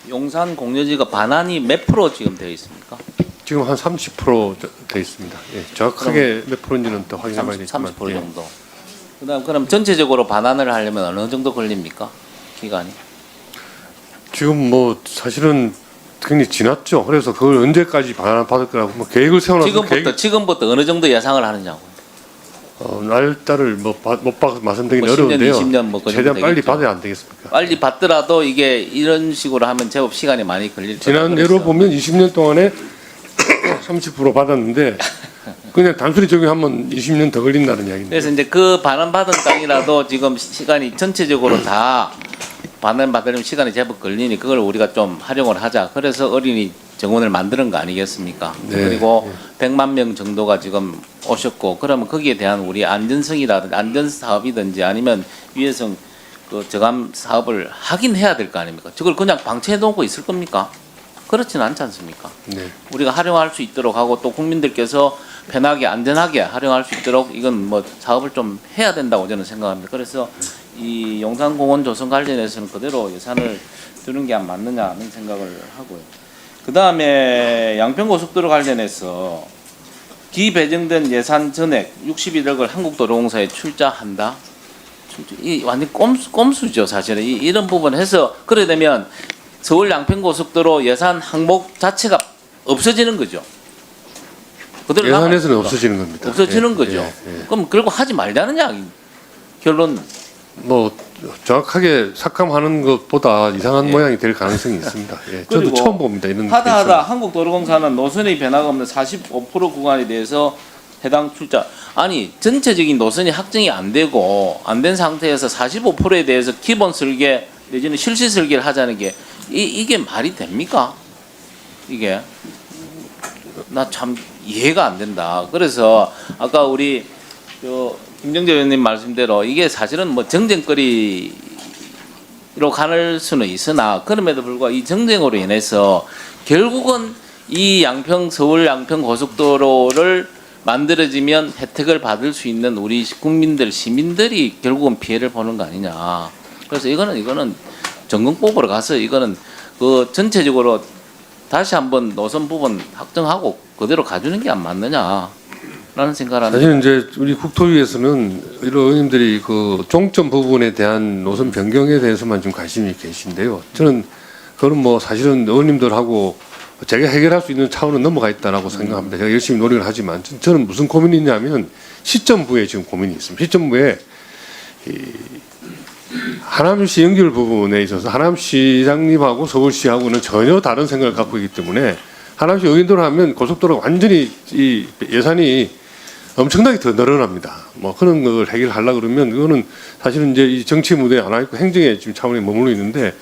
용산 공여지가 반환이 몇 프로 지금 되어 있습니까? 지금 한 30%돼 있습니다. 예, 정확하게 몇 프로인지는 또 확인해봐야 30% 되겠지만 30% 예. 정도. 그럼 전체적으로 반환을 하려면 어느 정도 걸립니까? 기간이? 지금 뭐 사실은 굉장히 지났죠. 그래서 그걸 언제까지 받을 거라고 뭐 계획을 세워놔서 지금부터 어느 정도 예상을 하느냐고. 날짜를 못 봐서 말씀드리긴 뭐 10년, 어려운데요. 20년 뭐 그 정도 최대한 빨리 되겠죠. 받아야 안 되겠습니까? 빨리 받더라도 이게 이런 식으로 하면 제법 시간이 많이 걸릴 거다. 지난 예로 보면 20년 동안에 30% 받았는데 그냥 단순히 적용하면 20년 더 걸린다는 이야기입니다. 그래서 이제 그 반환 받은 땅이라도 지금 시간이 전체적으로 다 반환 받으려면 시간이 제법 걸리니 그걸 우리가 좀 활용을 하자. 그래서 어린이 정원을 만드는 거 아니겠습니까? 네. 그리고 100만 명 정도가 지금 오셨고 그러면 거기에 대한 우리 안전성이라든지 안전 사업이든지 아니면 위해성 그 저감 사업을 하긴 해야 될 거 아닙니까? 저걸 그냥 방치해 놓고 있을 겁니까? 그렇지는 않지 않습니까? 네. 우리가 활용할 수 있도록 하고 또 국민들께서 편하게 안전하게 활용할 수 있도록 이건 뭐 사업을 좀 해야 된다고 저는 생각합니다. 그래서 이 용산공원 조성 관련해서는 그대로 예산을 두는 게 안 맞느냐 하는 생각을 하고요. 그 다음에 양평고속도로 관련해서 기배정된 예산 전액 61억을 한국도로공사에 출자한다. 이 완전 꼼수죠 사실은. 이런 부분 해서 그래 되면 서울 양평고속도로 예산 항목 자체가 없어지는 거죠. 그대로 예산에서는 남아있습니까? 없어지는 겁니다. 없어지는 예, 거죠. 예, 예. 그럼 결국 하지 말자느냐 결론. 뭐 정확하게 삭감하는 것보다 이상한 예. 모양이 될 가능성이 있습니다. 예, 저도 그리고 처음 봅니다. 이런 하다 한국도로공사는 노선의 변화가 없는 45% 구간에 대해서 해당 출자. 아니 전체적인 노선이 확정이 안 되고 안 된 상태에서 45%에 대해서 기본 설계 내지는 실시 설계를 하자는 게 이게 말이 됩니까? 이게 나 참 이해가 안 된다. 그래서 아까 우리 김정재 의원님 말씀대로 이게 사실은 뭐 정쟁거리로 갈 수는 있으나 그럼에도 불구하고 이 정쟁으로 인해서 결국은 이 서울 양평 고속도로를 만들어지면 혜택을 받을 수 있는 우리 국민들 시민들이 결국은 피해를 보는 거 아니냐. 그래서 이거는 점검법으로 가서 이거는 그 전체적으로 다시 한번 노선 부분 확정하고 그대로 가주는 게 안 맞느냐라는 생각을 합니다. 사실 이제 우리 국토위에서는 이런 의원님들이 그 종점 부분에 대한 노선 변경에 대해서만 좀 관심이 계신데요. 저는 그건 뭐 사실은 의원님들하고 제가 해결할 수 있는 차원은 넘어가 있다라고 생각합니다. 제가 열심히 노력을 하지만 저는 무슨 고민이 있냐면 시점부에 지금 고민이 있습니다. 시점부에 하남시 연결 부분에 있어서 하남시장님하고 서울시하고는 전혀 다른 생각을 갖고 있기 때문에 하남시 의원대로 하면 고속도로가 완전히 이 예산이 엄청나게 더 늘어납니다. 뭐 그런 걸 해결하려고 그러면 그거는 사실은 이제 이 정치 무대에 안 와 있고 행정의 지금 차원에 머물러 있는데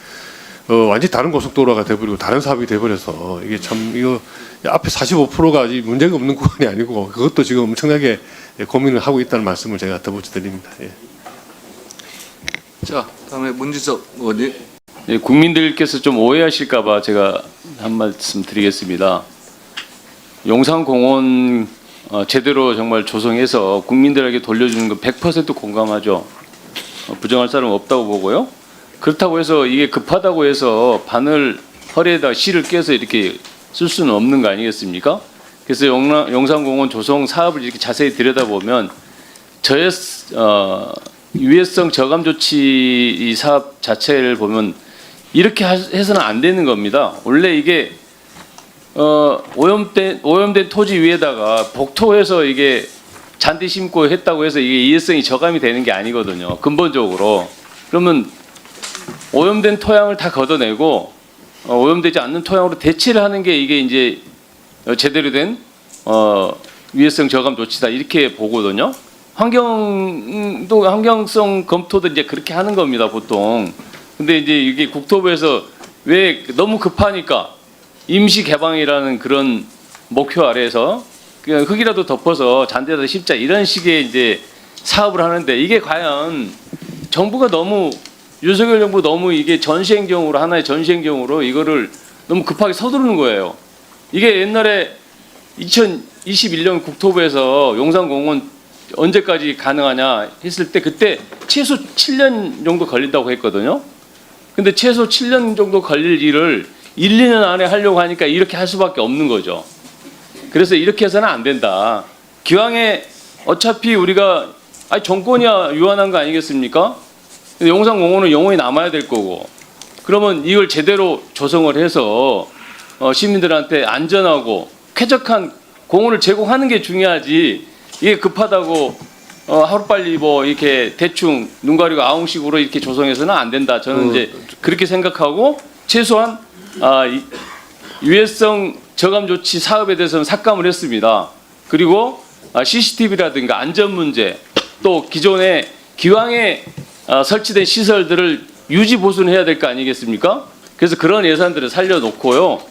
완전히 다른 고속도로가 돼버리고 다른 사업이 돼버려서 이게 참 이거 앞에 45%가 문제가 없는 구간이 아니고 그것도 지금 엄청나게 고민을 하고 있다는 말씀을 제가 덧붙여드립니다. 예. 자, 다음에 문지석 의원님. 예, 국민들께서 좀 오해하실까봐 제가 한 말씀 드리겠습니다. 용산공원 제대로 정말 조성해서 국민들에게 돌려주는 거 100% 공감하죠. 부정할 사람 없다고 보고요. 그렇다고 해서 이게 급하다고 해서 바늘 허리에다 실을 껴서 이렇게 쓸 수는 없는 거 아니겠습니까? 그래서 용산공원 조성 사업을 이렇게 자세히 들여다보면 유해성 저감 조치 이 사업 자체를 보면 이렇게 해서는 안 되는 겁니다. 원래 이게 오염된 토지 위에다가 복토해서 이게 잔디 심고 했다고 해서 이게 이해성이 저감이 되는 게 아니거든요. 근본적으로. 그러면 오염된 토양을 다 걷어내고 오염되지 않는 토양으로 대체를 하는 게 이게 이제 제대로 된 유해성 저감 조치다 이렇게 보거든요. 환경성 검토도 이제 그렇게 하는 겁니다, 보통. 근데 이제 이게 국토부에서 왜 너무 급하니까 임시 개방이라는 그런 목표 아래에서 그냥 흙이라도 덮어서 잔디에다 심자 이런 식의 이제 사업을 하는데 이게 과연 정부가 너무 윤석열 정부 너무 이게 전시행정으로 하나의 전시행정으로 이거를 너무 급하게 서두르는 거예요. 이게 옛날에 2021년 국토부에서 용산공원 언제까지 가능하냐 했을 때 그때 최소 7년 정도 걸린다고 했거든요. 근데 최소 7년 정도 걸릴 일을 1, 2년 안에 하려고 하니까 이렇게 할 수밖에 없는 거죠. 그래서 이렇게 해서는 안 된다. 기왕에 어차피 우리가 정권이야 유한한 거 아니겠습니까? 용산공원은 영원히 남아야 될 거고, 그러면 이걸 제대로 조성을 해서 시민들한테 안전하고 쾌적한 공원을 제공하는 게 중요하지, 이게 급하다고 하루빨리 뭐 이렇게 대충 눈 가리고 아웅식으로 이렇게 조성해서는 안 된다. 저는 이제 그렇게 생각하고, 최소한 유해성 저감 조치 사업에 대해서는 삭감을 했습니다. 그리고 CCTV라든가 안전 문제, 또 기존에 기왕에 설치된 시설들을 유지 보존해야 될 거 아니겠습니까? 그래서 그런 예산들을 살려놓고요,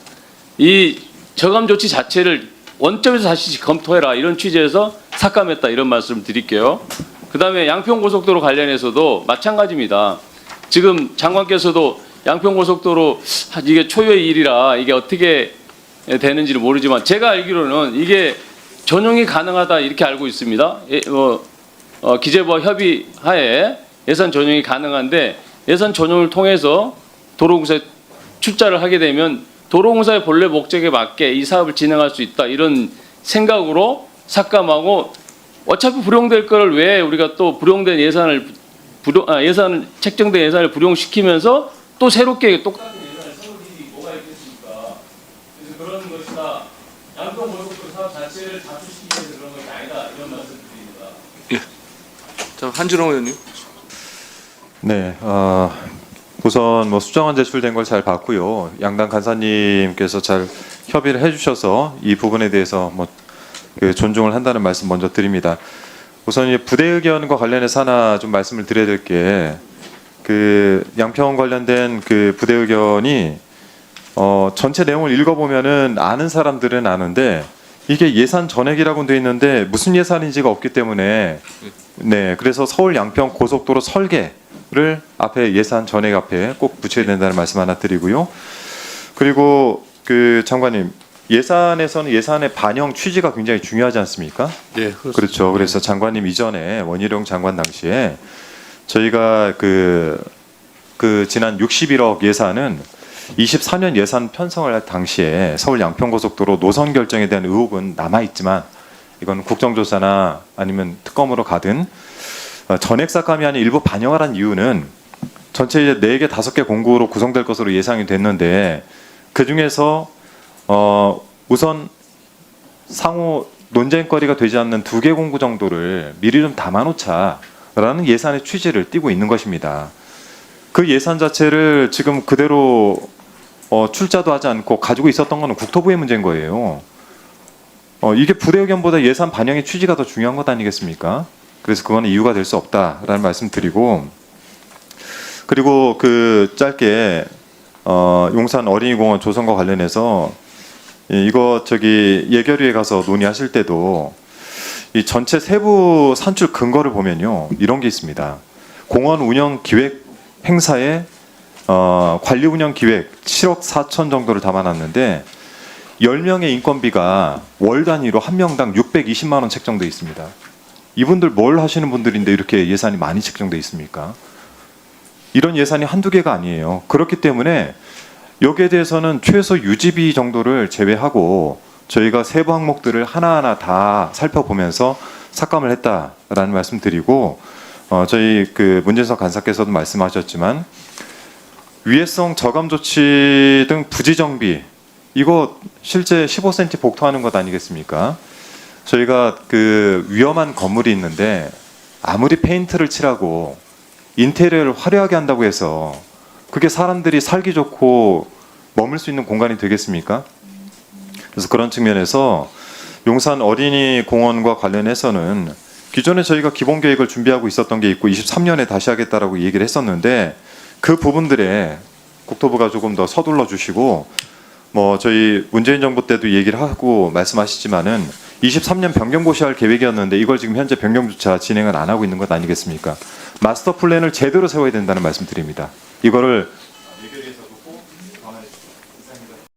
이 저감 조치 자체를 원점에서 다시 검토해라, 이런 취지에서 삭감했다, 이런 말씀 드릴게요. 그다음에 양평고속도로 관련해서도 마찬가지입니다. 지금 장관께서도 양평고속도로 이게 초유의 일이라 이게 어떻게 되는지는 모르지만, 제가 알기로는 이게 전용이 가능하다 이렇게 알고 있습니다. 기재부와 협의하에 예산 전용이 가능한데, 예산 전용을 통해서 도로공사에 출자를 하게 되면 도로공사의 본래 목적에 맞게 이 사업을 진행할 수 있다, 이런 생각으로 삭감하고, 어차피 불용될 거를 왜 우리가 또 불용된 예산을 책정된 예산을 불용시키면서 또 새롭게 똑같은 예산을 세울 일이 뭐가 있겠습니까? 그래서 그런 것이다. 양평고속도로 사업 자체를 자주시키기 위해서 그런 것이 아니다, 이런 말씀드립니다. 자, 한준호 의원님. 네, 우선 뭐 수정안 제출된 걸 잘 봤고요. 양당 간사님께서 잘 협의를 해주셔서 이 부분에 대해서 그 존중을 한다는 말씀 먼저 드립니다. 우선 이 부대 의견과 관련해서 하나 좀 말씀을 드려야 될 게, 그 양평 관련된 그 부대 의견이 전체 내용을 읽어보면은 아는 사람들은 아는데, 이게 예산 전액이라고 돼 있는데 무슨 예산인지가 없기 때문에, 네, 그래서 서울 양평 고속도로 설계를 앞에 예산 전액 앞에 꼭 붙여야 된다는 말씀 하나 드리고요. 그리고 그 장관님, 예산에서는 예산의 반영 취지가 굉장히 중요하지 않습니까? 네, 그렇습니다. 그렇죠. 그래서 장관님 이전에 원희룡 장관 당시에 저희가 그 지난 61억 예산은 24년 예산 편성을 할 당시에 서울 양평고속도로 노선 결정에 대한 의혹은 남아 있지만, 이건 국정조사나 아니면 특검으로 가든 전액 삭감이 아닌 일부 반영을 한 이유는 전체 이제 4개, 5개 공구로 구성될 것으로 예상이 됐는데, 그 중에서 우선 상호 논쟁거리가 되지 않는 2개 공구 정도를 미리 좀 담아놓자라는 예산의 취지를 띠고 있는 것입니다. 그 예산 자체를 지금 그대로 출자도 하지 않고 가지고 있었던 것은 국토부의 문제인 거예요. 이게 부대 의견보다 예산 반영의 취지가 더 중요한 것 아니겠습니까? 그래서 그거는 이유가 될 수 없다라는 말씀 드리고, 그리고 그 짧게 용산 어린이공원 조성과 관련해서 이거 예결위에 가서 논의하실 때도 이 전체 세부 산출 근거를 보면요, 이런 게 있습니다. 공원 운영 기획 행사에 관리 운영 기획 7억 4천 정도를 담아놨는데, 10명의 인건비가 월 단위로 한 명당 620만 원 책정돼 있습니다. 이분들 뭘 하시는 분들인데 이렇게 예산이 많이 책정돼 있습니까? 이런 예산이 한두 개가 아니에요. 그렇기 때문에 여기에 대해서는 최소 유지비 정도를 제외하고 저희가 세부 항목들을 하나하나 다 살펴보면서 삭감을 했다라는 말씀 드리고, 저희 그 문진석 간사께서도 말씀하셨지만 위해성 저감 조치 등 부지 정비, 이거 실제 15cm 복토하는 것 아니겠습니까? 저희가 그 위험한 건물이 있는데 아무리 페인트를 칠하고 인테리어를 화려하게 한다고 해서 그게 사람들이 살기 좋고 머물 수 있는 공간이 되겠습니까? 그래서 그런 측면에서 용산 어린이 공원과 관련해서는 기존에 저희가 기본 계획을 준비하고 있었던 게 있고 23년에 다시 하겠다라고 얘기를 했었는데, 그 부분들에 국토부가 조금 더 서둘러 주시고, 뭐 저희 문재인 정부 때도 얘기를 하고 말씀하시지만은 23년 변경 고시할 계획이었는데 이걸 지금 현재 변경조차 진행을 안 하고 있는 것 아니겠습니까? 마스터 플랜을 제대로 세워야 된다는 말씀드립니다. 이거를